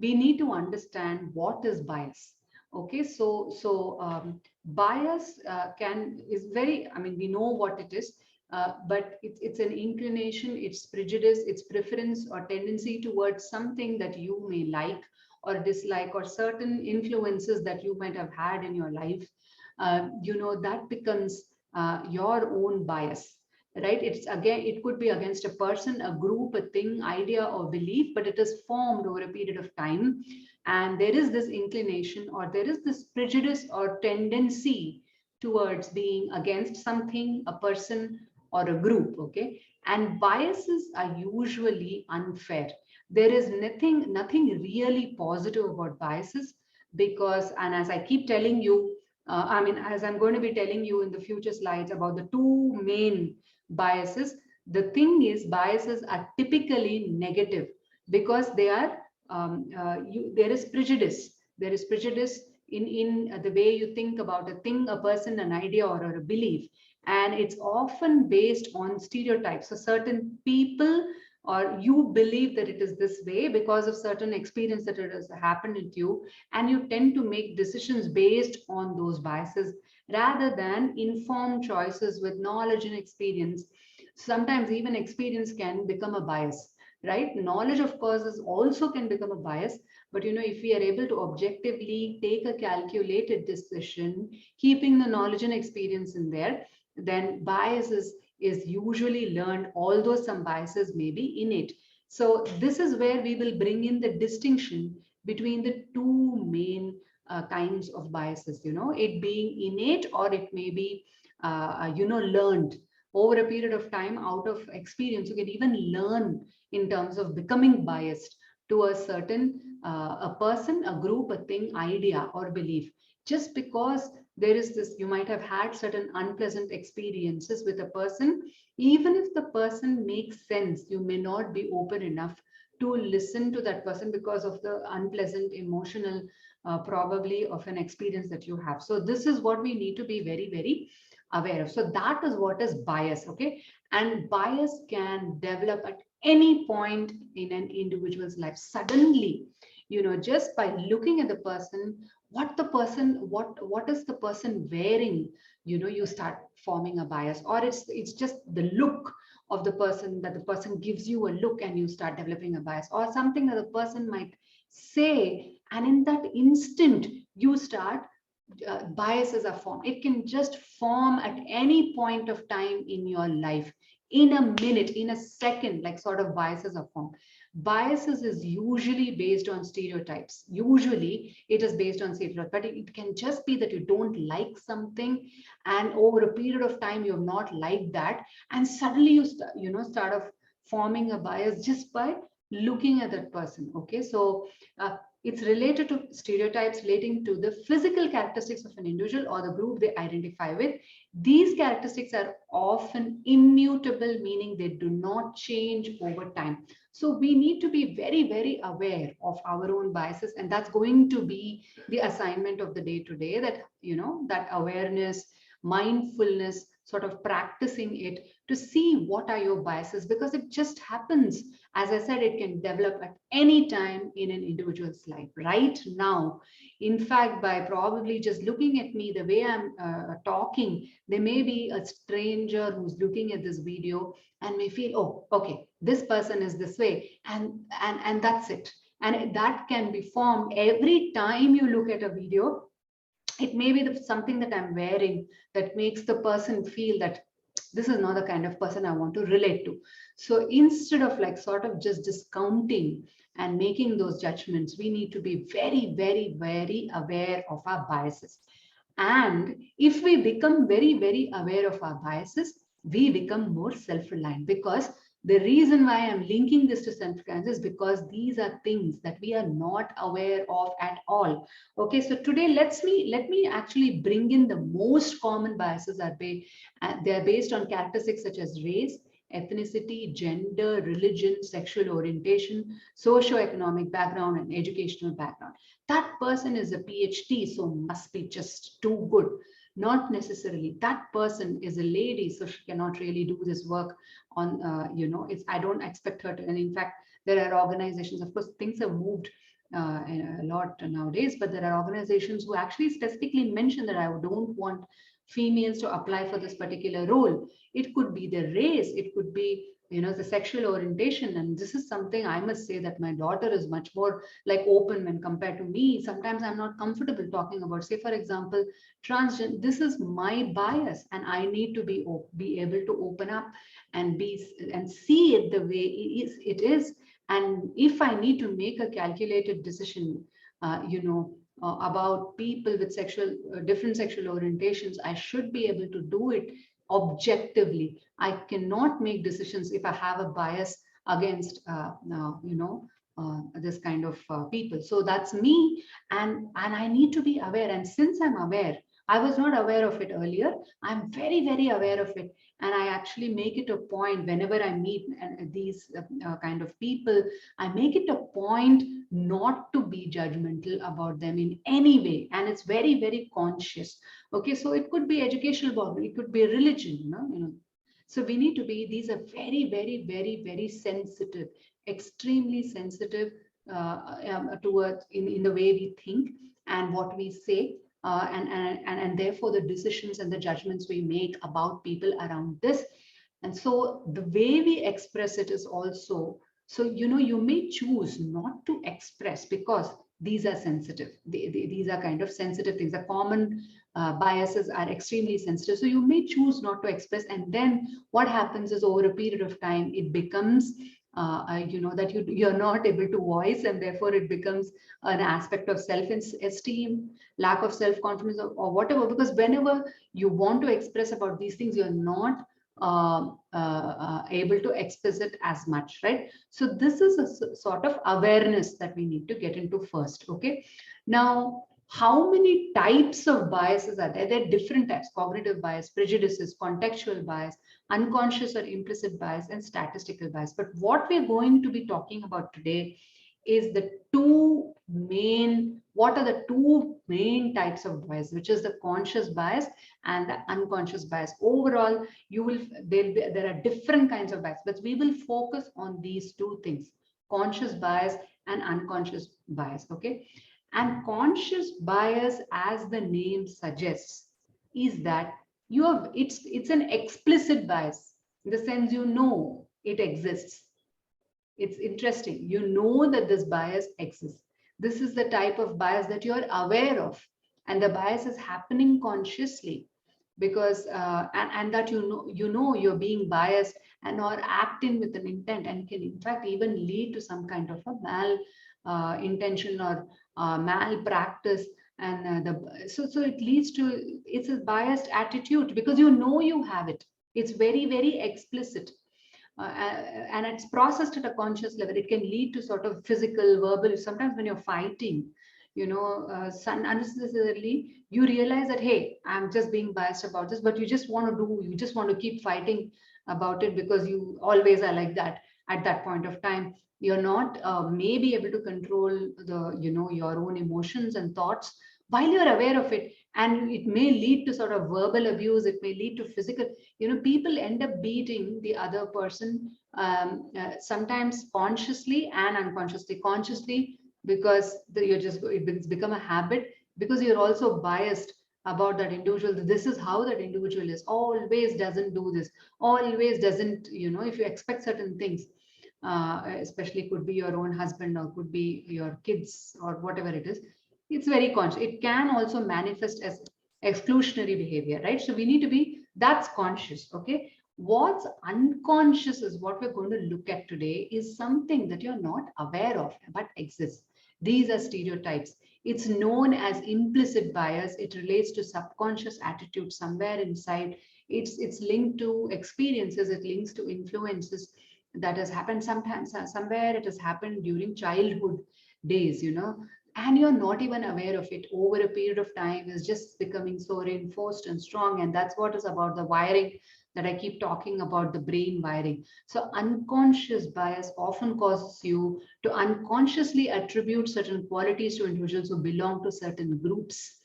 we need to understand what is bias. Okay, bias is very, I mean, we know what it is, but it's an inclination, it's prejudice, it's preference or tendency towards something that you may like or dislike, or certain influences that you might have had in your life. That becomes your own bias, right? It's again, it could be against a person, a group, a thing, idea, or belief, but it is formed over a period of time, and there is this inclination, or there is this prejudice or tendency towards being against something, a person, or a group. Okay, and biases are usually unfair. There is nothing really positive about biases, because, and as I keep telling you, I mean, as I'm going to be telling you in the future slides about the two main biases, the thing is, biases are typically negative because they are, there is prejudice. There is prejudice in the way you think about a thing, a person, an idea, or a belief, and it's often based on stereotypes. So certain people, or you believe that it is this way because of certain experience that it has happened with you, and you tend to make decisions based on those biases rather than informed choices with knowledge and experience. Sometimes even experience can become a bias, right? Knowledge, of course, is also can become a bias, but if we are able to objectively take a calculated decision, keeping the knowledge and experience in there, then bias is usually learned, although some biases may be innate. So this is where we will bring in the distinction between the two main kinds of biases, it being innate, or it may be learned over a period of time. Out of experience, you can even learn in terms of becoming biased to a certain a person, a group, a thing, idea, or belief. Just because there is this, you might have had certain unpleasant experiences with a person, even if the person makes sense, you may not be open enough to listen to that person because of the unpleasant emotional probably of an experience that you have. So this is what we need to be very, very aware of. So that is what is bias. Okay, and bias can develop at any point in an individual's life. Suddenly, just by looking at the person, what is the person wearing, you start forming a bias. Or it's just the look of the person, that the person gives you a look and you start developing a bias, or something that the person might say, and in that instant you start, biases are formed. It can just form at any point of time in your life, in a minute, in a second, like sort of biases are formed. Biases is usually based on stereotypes. Usually it is based on stereotypes, but it can just be that you don't like something, and over a period of time you have not liked that, and suddenly start of forming a bias just by looking at that person. Okay, so it's related to stereotypes relating to the physical characteristics of an individual or the group they identify with. These characteristics are often immutable, meaning they do not change over time. So we need to be very, very aware of our own biases, and that's going to be the assignment of the day today, that, that awareness, mindfulness, sort of practicing it to see what are your biases, because it just happens. As I said, it can develop at any time in an individual's life. Right now, in fact, by probably just looking at me the way I'm talking, there may be a stranger who's looking at this video and may feel, oh, okay, this person is this way, and that's it. And that can be formed every time you look at a video. It may be something that I'm wearing that makes the person feel that this is not the kind of person I want to relate to. So instead of like sort of just discounting and making those judgments, we need to be very, very, very aware of our biases. And if we become very, very aware of our biases, we become more self-reliant, because the reason why I'm linking this to self-reliance is because these are things that we are not aware of at all. Okay, so today let me actually bring in the most common biases. They are based on characteristics such as race, ethnicity, gender, religion, sexual orientation, socio-economic background, and educational background. That person is a PhD, so must be just too good. Not necessarily. That person is a lady, so she cannot really do this work on, I don't expect her to. And in fact, there are organizations, of course, things have moved a lot nowadays, but there are organizations who actually specifically mention that I don't want females to apply for this particular role. It could be the race, it could be, the sexual orientation. And this is something I must say that my daughter is much more like open when compared to me. Sometimes I'm not comfortable talking about, say, for example, transgender. This is my bias, and I need to be able to open up and see it the way it is. And if I need to make a calculated decision, about people with different sexual orientations, I should be able to do it objectively. I cannot make decisions if I have a bias against, this kind of people. So that's me, and I need to be aware. And since I'm aware, I was not aware of it earlier. I'm very, very aware of it, and I actually make it a point whenever I meet these kind of people. I make it a point not to be judgmental about them in any way, and it's very, very conscious. Okay, so it could be educational body, it could be religion, so we need to be, these are very, very, very, very sensitive, extremely sensitive towards in the way we think and what we say, and therefore the decisions and the judgments we make about people around this. And so the way we express it is also, so you may choose not to express because these are sensitive. These are kind of sensitive things. The common biases are extremely sensitive. So you may choose not to express, and then what happens is over a period of time, it becomes that you're not able to voice, and therefore it becomes an aspect of self-esteem, lack of self-confidence, or whatever. Because whenever you want to express about these things, you're not able to express it as much, right? So this is a sort of awareness that we need to get into first. Okay, now how many types of biases are there? There are different types: cognitive bias, prejudices, contextual bias, unconscious or implicit bias, and statistical bias. But what we're going to be talking about today is what are the two main types of bias, which is the conscious bias and the unconscious bias. Overall, there are different kinds of bias, but we will focus on these two things: conscious bias and unconscious bias. Okay, and conscious bias, as the name suggests, is that it's an explicit bias, in the sense it exists. It's interesting, that this bias exists. This is the type of bias that you're aware of, and the bias is happening consciously, because and that you're being biased and or acting with an intent, and can in fact even lead to some kind of a intention or malpractice. And so it leads to, it's a biased attitude because you have it. It's very, very explicit. And it's processed at a conscious level. It can lead to sort of physical, verbal. Sometimes when you're fighting, unnecessarily, you realize that, hey, I'm just being biased about this, but you just want to keep fighting about it because you always are like that. At that point of time, you're not maybe able to control your own emotions and thoughts while you're aware of it. And it may lead to sort of verbal abuse. It may lead to physical, people end up beating the other person, sometimes consciously and unconsciously. Consciously, because it's become a habit, because you're also biased about that individual. This is how that individual is, always doesn't do this, always doesn't, if you expect certain things, especially could be your own husband or could be your kids or whatever it is, it's very conscious. It can also manifest as exclusionary behavior, right? So we need to be, that's conscious. Okay, what's unconscious is what we're going to look at today, is something that you're not aware of but exists. These are stereotypes. It's known as implicit bias. It relates to subconscious attitude somewhere inside. It's linked to experiences. It links to influences that has happened sometimes, somewhere it has happened during childhood days, and you're not even aware of it. Over a period of time is just becoming so reinforced and strong. And that's what is about the wiring that I keep talking about, the brain wiring. So unconscious bias often causes you to unconsciously attribute certain qualities to individuals who belong to certain groups.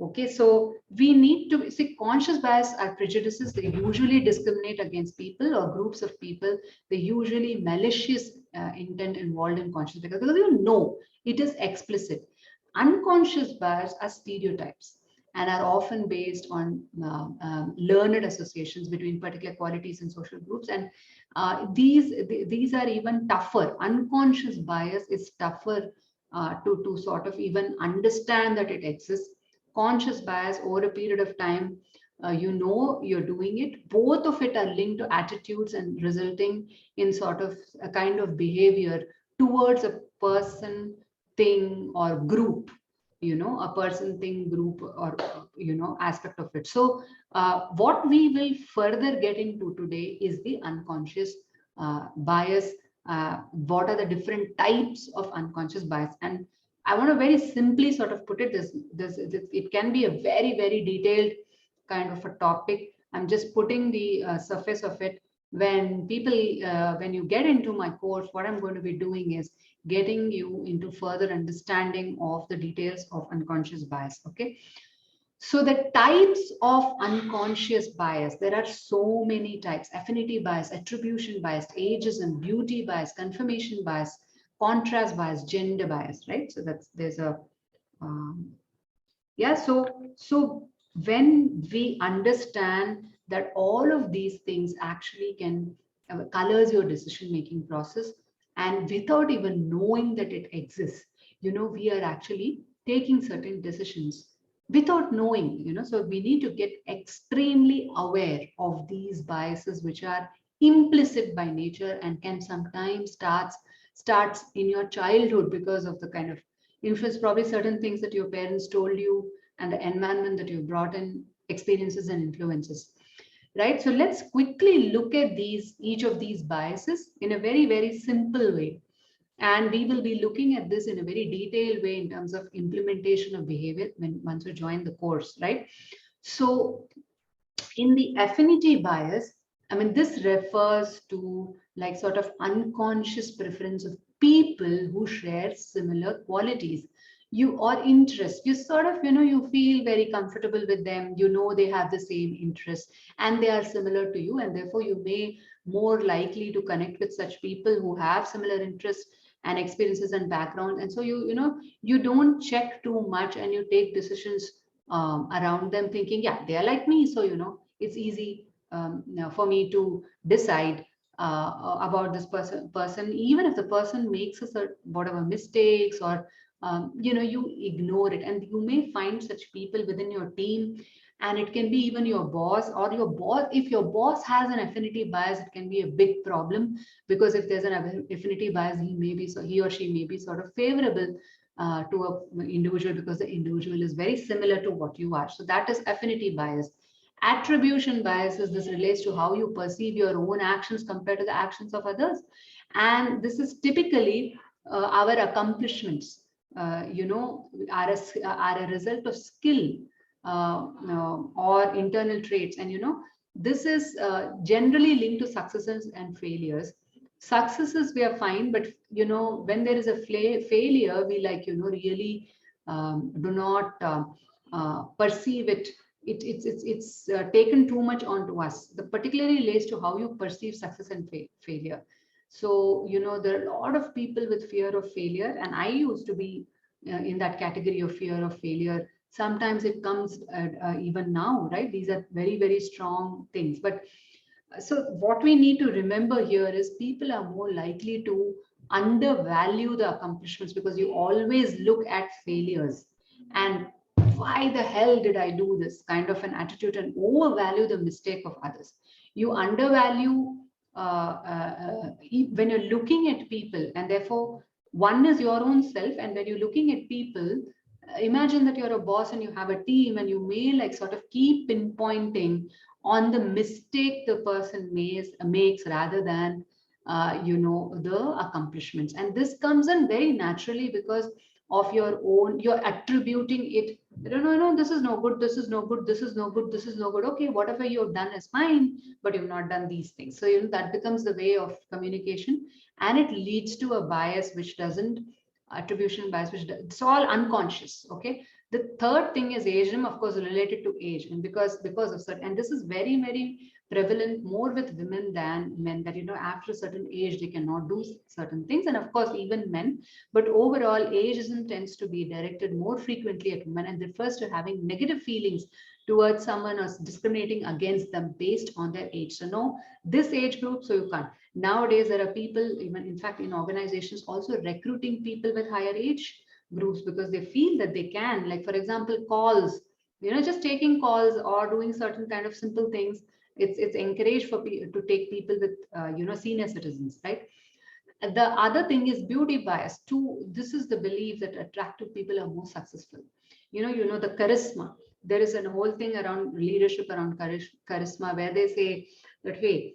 Okay, so we need to see, conscious bias are prejudices. They usually discriminate against people or groups of people. They usually malicious intent involved in conscious because you know it is explicit. Unconscious bias are stereotypes and are often based on learned associations between particular qualities and social groups. And these are even tougher. Unconscious bias is tougher to sort of even understand that it exists. Conscious bias over a period of time, you know you're doing it. Both of it are linked to attitudes and resulting in sort of a kind of behavior towards a person, thing, or group, a person, thing, group, or aspect of it. So what we will further get into today is the unconscious bias. What are the different types of unconscious bias? And I want to very simply sort of put it this it can be a very, very detailed kind of a topic. I'm just putting the surface of it. When people, when you get into my course, what I'm going to be doing is getting you into further understanding of the details of unconscious bias. Okay. So the types of unconscious bias, there are so many types: affinity bias, attribution bias, ageism, beauty bias, confirmation bias, contrast bias, gender bias, right? So there's a, um, yeah. So when we understand that all of these things actually can colors your decision making process, and without even knowing that it exists, we are actually taking certain decisions without knowing, so we need to get extremely aware of these biases which are implicit by nature and can sometimes starts in your childhood because of the kind of influence, probably certain things that your parents told you and the environment that you brought in, experiences and influences, right? So let's quickly look at each of these biases in a very, very simple way. And we will be looking at this in a very detailed way in terms of implementation of behavior once you join the course, right? So in the affinity bias, I mean, this refers to like sort of unconscious preference of people who share similar qualities, you or interests. You sort of, you feel very comfortable with them, they have the same interests and they are similar to you, and therefore you may more likely to connect with such people who have similar interests and experiences and background. And so you don't check too much and you take decisions around them thinking, yeah, they are like me, so it's easy for me to decide about this person, even if the person makes a certain whatever mistakes, or you ignore it. And you may find such people within your team, and it can be even your boss, or your boss. If your boss has an affinity bias, it can be a big problem, because if there's an affinity bias, he or she may be sort of favorable to a individual because the individual is very similar to what you are. So that is affinity bias. Attribution bias is, this relates to how you perceive your own actions compared to the actions of others. And this is typically our accomplishments, are a result of skill or internal traits. And this is generally linked to successes and failures. Successes we are fine, but when there is a failure, we really do not perceive it. It's taken too much onto us. The particularly relates to how you perceive success and failure. So there are a lot of people with fear of failure, and I used to be in that category of fear of failure. Sometimes it comes even now, right? These are very, very strong things. But so what we need to remember here is people are more likely to undervalue the accomplishments, because you always look at failures and why the hell did I do this kind of an attitude, and overvalue the mistake of others. You undervalue when you're looking at people, and therefore one is your own self. And when you're looking at people, imagine that you're a boss and you have a team, and you may like sort of keep pinpointing on the mistake the person makes rather than the accomplishments. And this comes in very naturally because of your own, you're attributing it. No, this is no good, this is no good, this is no good, this is no good. Okay, whatever you've done is fine, but you've not done these things. So that becomes the way of communication, and it leads to a bias which doesn't, attribution bias, which it's all unconscious. Okay, The third thing is ageism, of course, related to age, and because of certain, and this is very prevalent more with women than men, that after a certain age they cannot do certain things, and of course even men. But overall, ageism tends to be directed more frequently at women and refers to having negative feelings towards someone or discriminating against them based on their age. So no, this age group, so you can't. Nowadays, there are people, even in fact, in organizations also recruiting people with higher age groups because they feel that they can, like for example, calls, just taking calls or doing certain kind of simple things. It's encouraged for people to take people with, senior citizens, right? The other thing is beauty bias too. This is the belief that attractive people are more successful. The charisma. There is a whole thing around leadership around charisma where they say that, hey,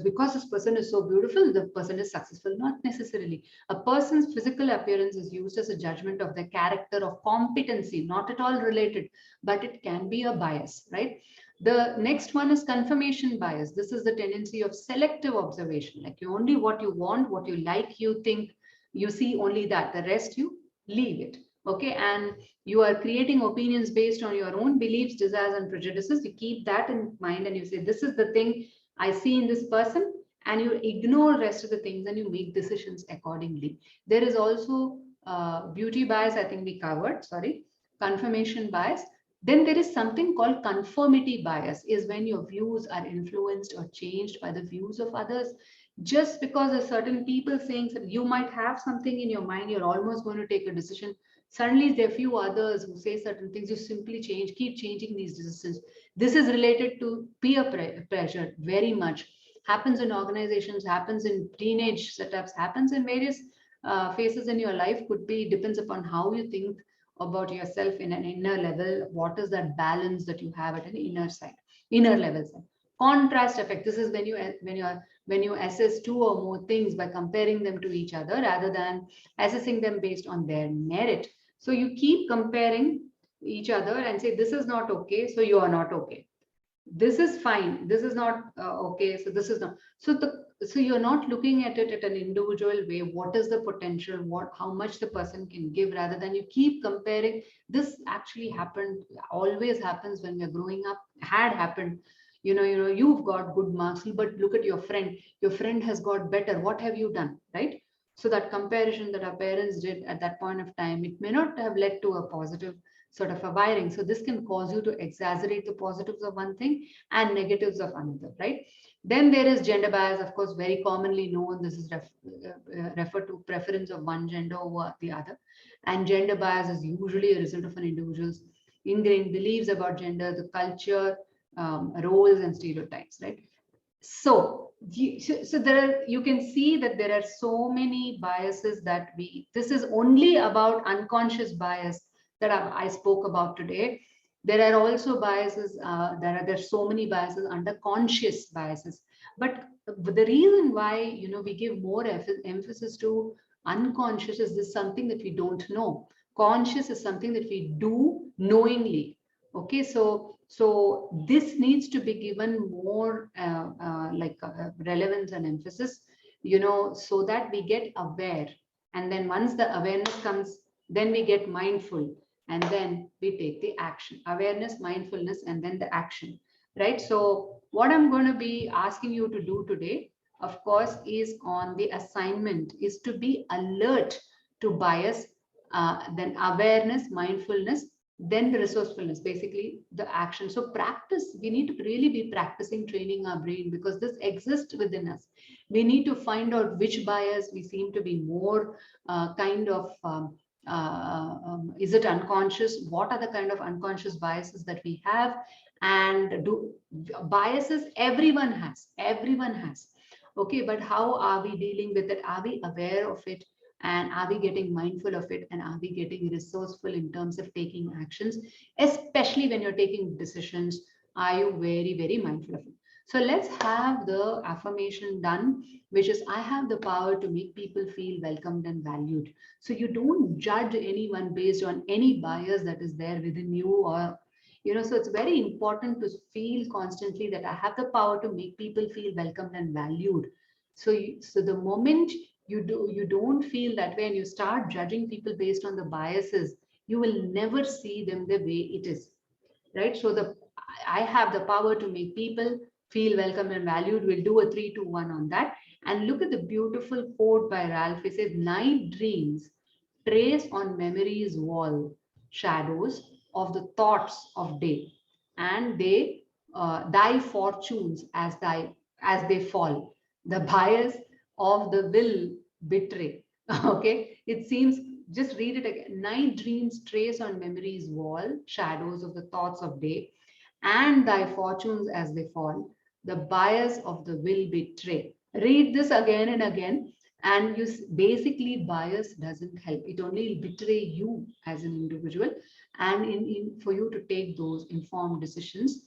because this person is so beautiful, the person is successful. Not necessarily. A person's physical appearance is used as a judgment of their character, of competency, not at all related, but it can be a bias, right? The next one is confirmation bias. This is the tendency of selective observation. Like you only what you want, what you like, you think, you see only that. The rest you leave it. Okay. And you are creating opinions based on your own beliefs, desires, and prejudices. You keep that in mind and you say, this is the thing I see in this person, and you ignore the rest of the things and you make decisions accordingly. There is also beauty bias, I think we covered, sorry, confirmation bias. Then there is something called conformity bias, is when your views are influenced or changed by the views of others. Just because a certain people saying that you might have something in your mind, you're almost going to take a decision. Suddenly there are few others who say certain things, you simply change, keep changing these decisions. This is related to peer pressure very much. Happens in organizations, happens in teenage setups, happens in various phases in your life. Could be, depends upon how you think about yourself in an inner level. What is that balance that you have at an inner level side? Contrast effect. This is when you assess two or more things by comparing them to each other rather than assessing them based on their merit. So you keep comparing each other and say, this is not okay, so you are not okay. This is fine, this is not okay, so this is not. So you're not looking at it at an individual way. What is the potential, what, how much the person can give, rather than you keep comparing. This actually happened, always happens when we're growing up, had happened. You've got good marks, but look at your friend has got better, what have you done, right? So that comparison that our parents did at that point of time, it may not have led to a positive sort of a wiring. So this can cause you to exaggerate the positives of one thing and negatives of another, right? Then there is gender bias, of course, very commonly known. This is referred to preference of one gender over the other. And gender bias is usually a result of an individual's ingrained beliefs about gender, the culture, roles, and stereotypes, right? So there are, you can see that there are so many biases that this is only about unconscious bias that I spoke about today. There are also biases, there's so many biases under conscious biases. But the reason why, we give more emphasis to unconscious is this something that we don't know. Conscious is something that we do knowingly. Okay, so this needs to be given more relevance and emphasis, so that we get aware. And then once the awareness comes, then we get mindful, and then we take the action. Awareness, mindfulness, and then the action, right? So what I'm going to be asking you to do today, of course, is on the assignment, is to be alert to bias, then awareness, mindfulness, then the resourcefulness, basically the action. So practice, we need to really be practicing training our brain, because this exists within us. We need to find out which bias we seem to be more is it unconscious? What are the kind of unconscious biases that we have? And do biases everyone has. Okay, but how are we dealing with it? Are we aware of it? And are we getting mindful of it? And are we getting resourceful in terms of taking actions, especially when you're taking decisions? Are you very mindful of it? So let's have the affirmation done, which is, I have the power to make people feel welcomed and valued. So you don't judge anyone based on any bias that is there within you, or so it's very important to feel constantly that I have the power to make people feel welcomed and valued. So the moment you don't feel that way and you start judging people based on the biases, you will never see them the way it is, right? So I have the power to make people feel welcome and valued. We'll do a 3-2-1 on that. And look at the beautiful quote by Ralph. It says, night dreams trace on memory's wall shadows of the thoughts of day, and they thy fortunes as they fall. The bias of the will betray. Okay, it seems, just read it again. Night dreams trace on memory's wall shadows of the thoughts of day, and thy fortunes as they fall. The bias of the will betray. Read this again and again, and basically bias doesn't help. It only will betray you as an individual, and for you to take those informed decisions.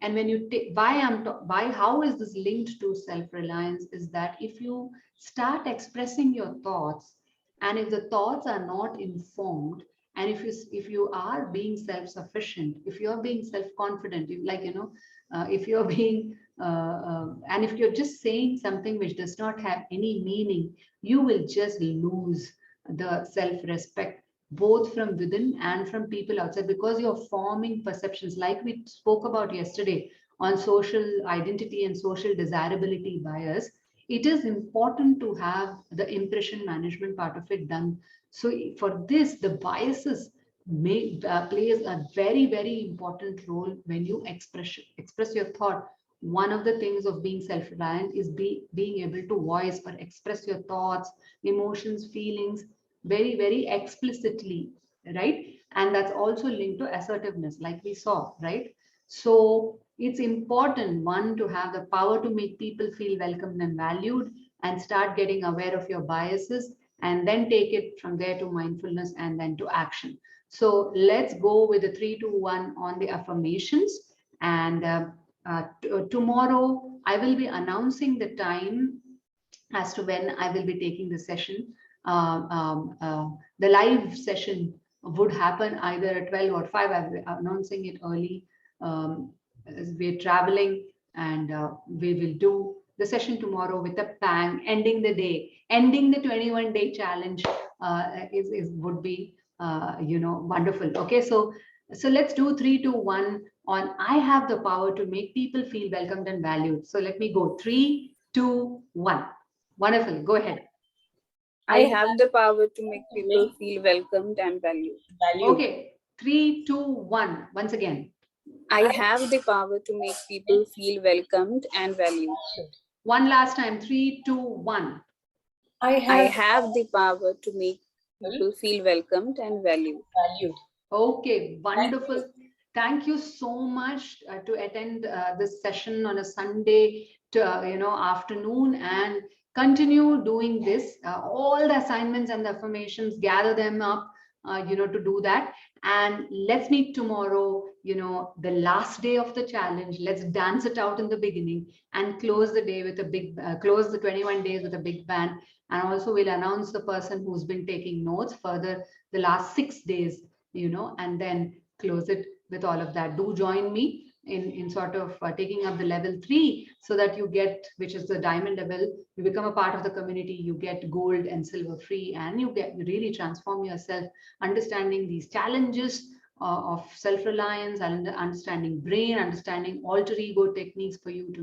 And when you take, why how is this linked to self-reliance, is that if you start expressing your thoughts, and if the thoughts are not informed, and if you are being self-sufficient, if you're being self-confident, if you're being and if you're just saying something which does not have any meaning, you will just lose the self-respect, both from within and from people outside, because you're forming perceptions like we spoke about yesterday on social identity and social desirability bias. It is important to have the impression management part of it done. So for this, the biases plays a very, very important role when you express your thought. One of the things of being self-reliant is being able to voice or express your thoughts, emotions, feelings very, very explicitly, right? And that's also linked to assertiveness, like we saw, right? So it's important, one, to have the power to make people feel welcomed and valued, and start getting aware of your biases, and then take it from there to mindfulness and then to action. So let's go with the 3-2-1 on the affirmations. And tomorrow I will be announcing the time as to when I will be taking the session. The live session would happen either at 12 or 5. I'm announcing it early. As we're traveling, and we will do the session tomorrow with a bang, ending the day, ending the 21-day challenge would be wonderful. Okay, so let's do 3-2-1 on I have the power to make people feel welcomed and valued. So let me go 3-2-1. Wonderful. Go ahead. I have the power to make people feel welcomed and valued. Okay. 3-2-1. Once again. I have the power to make people feel welcomed and valued. One last time. 3-2-1. I have the power to make people feel welcomed and valued. Okay. Wonderful. Thank you so much to attend this session on a Sunday afternoon, and continue doing this. All the assignments and the affirmations, gather them up, to do that. And let's meet tomorrow, the last day of the challenge. Let's dance it out in the beginning and close the day with a big, close the 21 days with a big bang. And also we'll announce the person who's been taking notes further the last 6 days, and then close it with all of that. Do join me in sort of taking up the level 3, so that you get, which is the diamond level, you become a part of the community, you get gold and silver free, and you really transform yourself, understanding these challenges of self-reliance, and understanding brain, understanding alter ego techniques for you to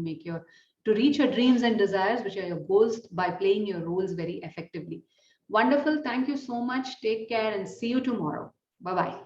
reach your dreams and desires, which are your goals, by playing your roles very effectively. Wonderful. Thank you so much. Take care and see you tomorrow. Bye-bye.